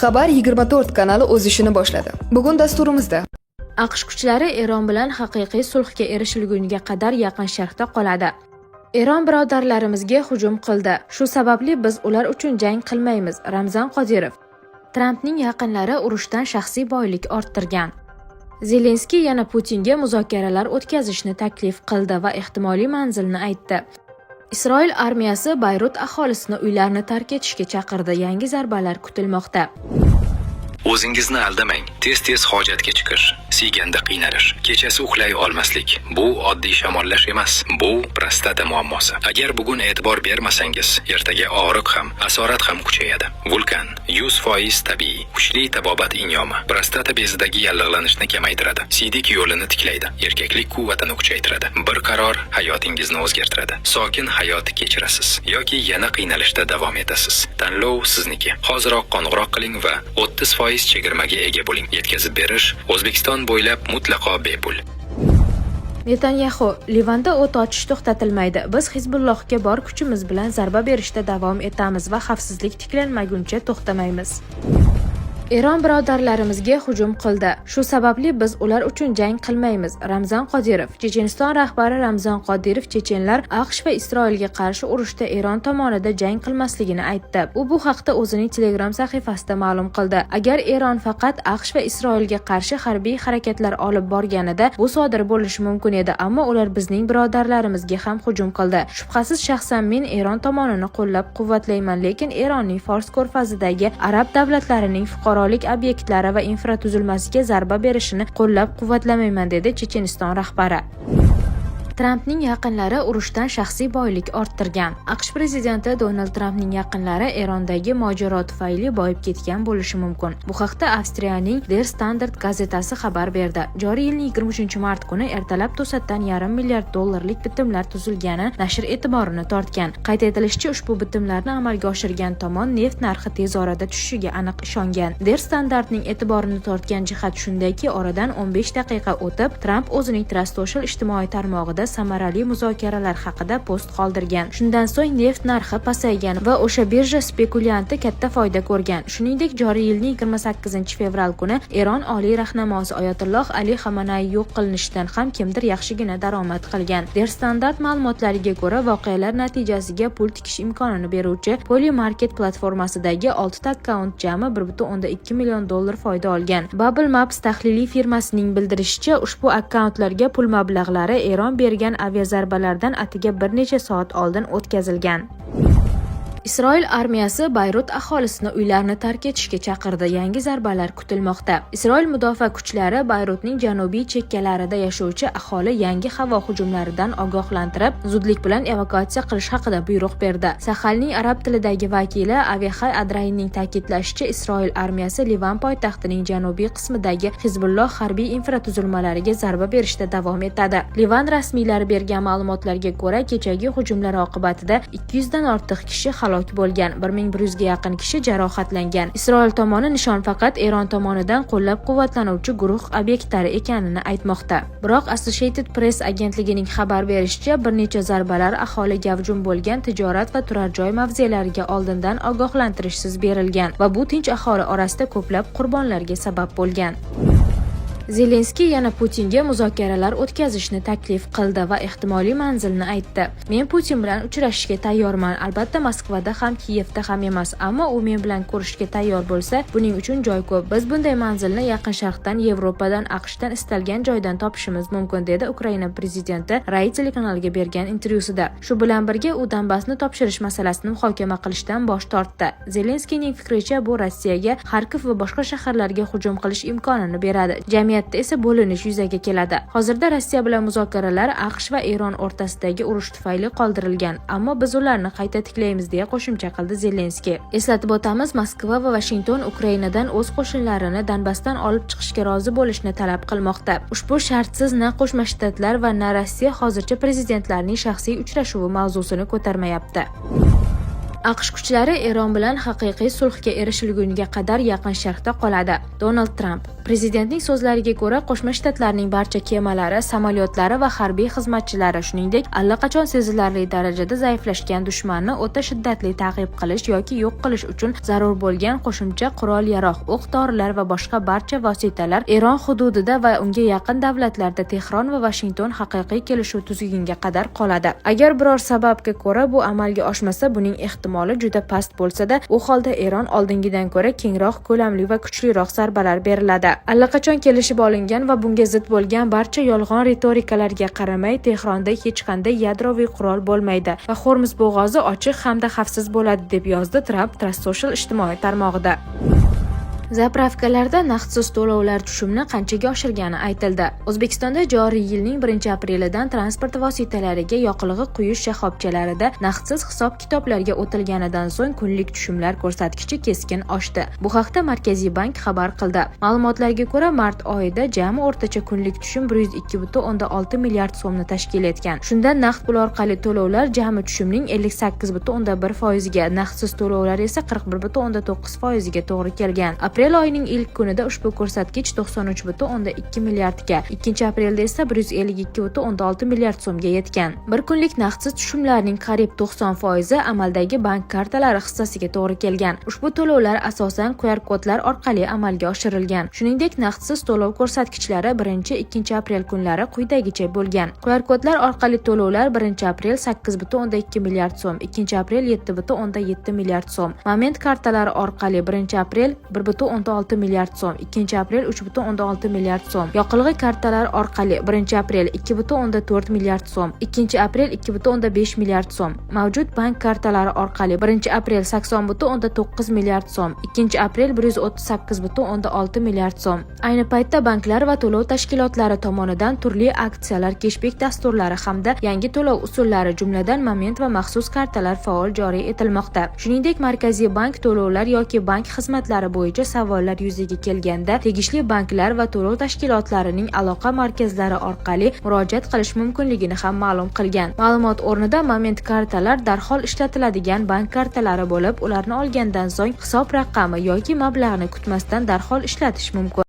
Xabar 24 kanali o'z ishini boshladi. Bugun dasturimizda AQSh kuchlari Eron bilan haqiqiy sulhga erishilguniga qadar Yaqin Sharqda qoladi. Eron birodarlarimizga hujum qildi. Shu sababli biz ular uchun jang qilmaymiz. Ramzan Qodirov. Trampning yaqinlari urushdan shaxsiy boylik orttirgan. Zelenskiy yana Putinga muzokaralar o'tkazishni taklif qildi va ehtimoliy manzilni aytdi. Isroil armiyasi Bayrut aholisini uylarini tark etishga chaqirdi. Yangi zarbalar kutilmoqda. O'zingizni aldamang. Tez-tez hojatga chiqish, siyganda qiynalish, kechasi uxlay olmaslik. Bu oddiy shamollash emas, bu prostata muammosi. Agar bugun e'tibor bermasangiz, ertaga og'riq ham, asorat ham kuchayadi. Vulkan 100% tabiiy, kuchli tabobat inyomi. Prostata bezidagi yallig'lanishni kamaytiradi, siydik yo'lini tiklaydi, erkaklik quvvatini kuchaytiradi. Bir qaror hayotingizni o'zgartiradi. Sokin hayot kechirasiz yoki yana qiynalishda davom etasiz. Tanlov sizniki. Hoziroq qo'ng'iroq qiling va 30% chegirmaga ega bo'ling. Yetkazib berish O'zbekiston bo'ylab mutlaqo bepul. Netanyahu: Livanda o't ochish to'xtatilmaydi. Biz Hizbullohga bor kuchimiz bilan zarba berishda davom etamiz va xavfsizlik tiklanmaguncha to'xtamaymiz. Eron birodarlarimizga hujum qildi. Shu sababli biz ular uchun jang qilmaymiz. Ramzan Qodirov. Checheniston rahbari Ramzan Qodirov chechenlar AQSh va Isroilga qarshi urushda Eron tomonida jang qilmasligini aytdi. U bu haqda o'zining Telegram sahifasida ma'lum qildi. Agar Eron faqat AQSh va Isroilga qarshi harbiy harakatlar olib borganida bu sodir bo'lishi mumkin edi, ammo ular bizning birodarlarimizga ham hujum qildi. Shubhasiz shaxsan men Eron tomonini qo'llab-quvvatlayman, lekin Eronning Fors ko'rfazidagi arab davlatlarining fuqarolik obyektlari va infratuzilmasiga zarba berishini qo'llab-quvvatlamayman, dedi Checheniston rahbari. Trampning yaqinlari urushdan shaxsiy boylik orttirgan. AQSh prezidenti Donald Trampning yaqinlari Erondagi mojaro tufayli boyib ketgan bo'lishi mumkin. Bu haqda Avstriyaning Der Standard gazetasi xabar berdi. Joriy yilning 23-mart kuni ertalab to'satdan $1,5 milliard bitimlar tuzilgani nashr e'tiborini tortgan. Qayd etilishicha, ushbu bitimlarni amalga oshirgan tomon neft narxi tez orada tushishiga aniq ishongan. Der Standardning e'tiborini tortgan jihat shundayki, oradan 15 daqiqa o'tib, Tramp o'zining Truth Social ijtimoiy tarmog'ida samarali muzokaralar haqida post qoldirgan. Shundan so'ng neft narxi pasaygan va o'sha birja spekulyanti katta foyda ko'rgan. Shuningdek, joriy yilning 28-fevral kuni Eron oliy rahnamosi Oyatulloh Ali Xamenei yo'q qilinishidan ham kimdir yaxshigina daromad qilgan. Der Standard ma'lumotlariga ko'ra, voqealar natijasiga pul tikish imkonini beruvchi Polymarket platformasidagi 6 akkaunt jami $1.2 million foyda olgan. Bubble Maps tahliliy firmasining bildirishicha, ushbu akkauntlarga pul mablag'lari Eron bergan aviazarbalardan atiga bir necha soat oldin o'tkazilgan. Isroil armiyasi Bayrut aholisini uylarini tark etishga chaqirdi. Yangi zarbalar kutilmoqda. Isroil mudofaa kuchlari Bayrutning janubiy chekkalarida yashovchi aholi yangi havo hujumlaridan ogohlantirib, zudlik bilan evakuatsiya qilish haqida buyruq berdi. Sahalning arab tilidagi vakili Avihay Adrainning ta'kidlashicha, Isroil armiyasi Livan poytaxtining janubiy qismidagi Hizbulloh harbiy infratuzilmalariga zarba berishda davom etadi. Livan rasmiylari bergan ma'lumotlarga ko'ra, kechagi hujumlar oqibatida 200 dan ortiq kishi halok bo'lgan, 1100 ga yaqin kishi jarohatlangan. Isroil tomoni nishon faqat Eron tomonidan qo'llab-quvvatlanuvchi guruh obyektlari ekanini aytmoqda. Biroq Associated Press agentligining xabar berishicha, bir necha zarbalar aholi gavjum bo'lgan tijorat va turar joy mavzelariga oldindan ogohlantirishsiz berilgan va bu tinch aholi orasida ko'plab qurbonlarga sabab bo'lgan. Zelenskiy yana Putinga muzokaralar o'tkazishni taklif qildi va ehtimoliy manzilni aytdi. Men Putin bilan uchrashishga tayyorman. Albatta Moskvada ham, Kiyevda ham emas, ammo u men bilan ko'rishishga tayyor bo'lsa, buning uchun joy ko'p. Biz bunday manzilni Yaqin Sharqdan, Yevropadan, AQShdan istalgan joydan topishimiz mumkin, dedi Ukraina prezidenti Rai telekanaliga bergan intervyusida. Shu bilan birga u Donbassni topshirish masalasini muhokama qilishdan bosh tortdi. Zelenskiyning fikricha, bu Rossiyaga Xarkov va boshqa shaharlarga hujum qilish imkonini beradi. Jamiyatda esa bo'linish yuzaga keladi. Hozirda Rossiya bilan muzokaralar AQSh va Eron o'rtasidagi urush tufayli qoldirilgan, ammo biz ularni qayta tiklaymiz, deya qo'shimcha qildi Zelenskiy. Eslatib o'tamiz, Moskva va Washington Ukrainadan o'z qo'shinlarini Donbassdan olib chiqishga rozi bo'lishni talab qilmoqda. Ushbu shartsiz na Qo'shma Shtatlar va na Rossiya hozircha prezidentlarning shaxsiy uchrashuvi mavzusini ko'tarmayapti. AQSh kuchlari Eron bilan haqiqiy sulhga erishilguniga qadar Yaqin Sharqda qoladi. Donald Tramp. Prezidentning so'zlariga ko'ra, Qo'shma Shtatlarning barcha kemalari, samolyotlari va harbiy xizmatchilari, shuningdek, allaqachon sezilarli darajada zaiflashgan dushmanni o'ta shiddatli ta'qib qilish yoki yo'q qilish uchun zarur bo'lgan qo'shimcha qurol-yarog', o'q-dorilar va boshqa barcha vositalar Eron hududida va unga yaqin davlatlarda Tehron va Vashington haqiqiy kelishuv tuzilgunga qadar qoladi. Agar biror sababga ko'ra bu amalga oshmasa, buning ehtimoli juda past bo'lsa-da, u holda Eron oldingidan ko'ra kengroq, ko'lamli va kuchliroq zarbalar beriladi. Allaqachon kelishib olingan va bunga zid bo'lgan barcha yolg'on ritorikalarga qaramay, Tehronda hech qanday yadroviy qurol bo'lmaydi va Hormuz bo'g'ozi ochiq hamda xavfsiz bo'ladi, deb yozdi Tramp Truth Social ijtimoiy tarmog'ida. Zapravkalarda naqdsiz to'lovlar tushumni qanchaga oshirgani aytildi. O'zbekistonda joriy yilning 1-aprelidan transport vositalariga yoqilg'i quyish shoxobchalarida naqdsiz hisob-kitoblarga o'tilganidan so'ng kunlik tushumlar ko'rsatkichi keskin oshdi. Bu haqda Markaziy bank xabar qildi. Ma'lumotlarga ko'ra, mart oyida jami o'rtacha kunlik tushum 102,6 milliard so'mni tashkil etgan. Shunda naqd pul orqali to'lovlar jami tushumning 58,1% ga, naqdsiz to'lovlar esa 41,9% ga to'g'ri kelgan. Aprel oyining ilk kunida ushbu ko'rsatkich 93,2 milliardga, 2-aprelda esa 152,6 milliard so'mga yetgan. Bir kunlik naqdsiz tushumlarning qariyb 90% amaldagi bank kartalari hissasiga to'g'ri kelgan. Ushbu to'lovlar asosan QR kodlar orqali amalga oshirilgan. Shuningdek, naqdsiz to'lov ko'rsatkichlari 1-2 aprel kunlari quyidagicha bo'lgan. QR kodlar orqali to'lovlar 1-aprel 8,2 milliard so'm, 2-aprel 7,7 milliard so'm. Moment kartalari orqali 1-aprel 1,6 milliard so'm, 2-aprel 3,6 milliard so'm. Yoqilg'i kartalari orqali 1-aprel 2,4 milliard so'm, 2-aprel 2,5 milliard so'm. Mavjud bank kartalari orqali 1-aprel 80,9 milliard so'm, 2-aprel 138,6 milliard so'm. Ayni paytda banklar va to'lov tashkilotlari tomonidan turli aksiyalar, keshbek dasturlari hamda yangi to'lov usullari, jumladan moment va maxsus kartalar faol joriy etilmoqda. Shuningdek, Markaziy bank to'lovlar yoki bank xizmatlari bo'yicha savollar yuzaga kelganda tegishli banklar va to'lov tashkilotlarining aloqa markazlari orqali murojaat qilish mumkinligini ham ma'lum qilgan. Ma'lumot o'rnida moment kartalar darhol ishlatiladigan bank kartalari bo'lib, ularni olgandan so'ng hisob raqami yoki mablag'ni kutmasdan darhol ishlatish mumkin.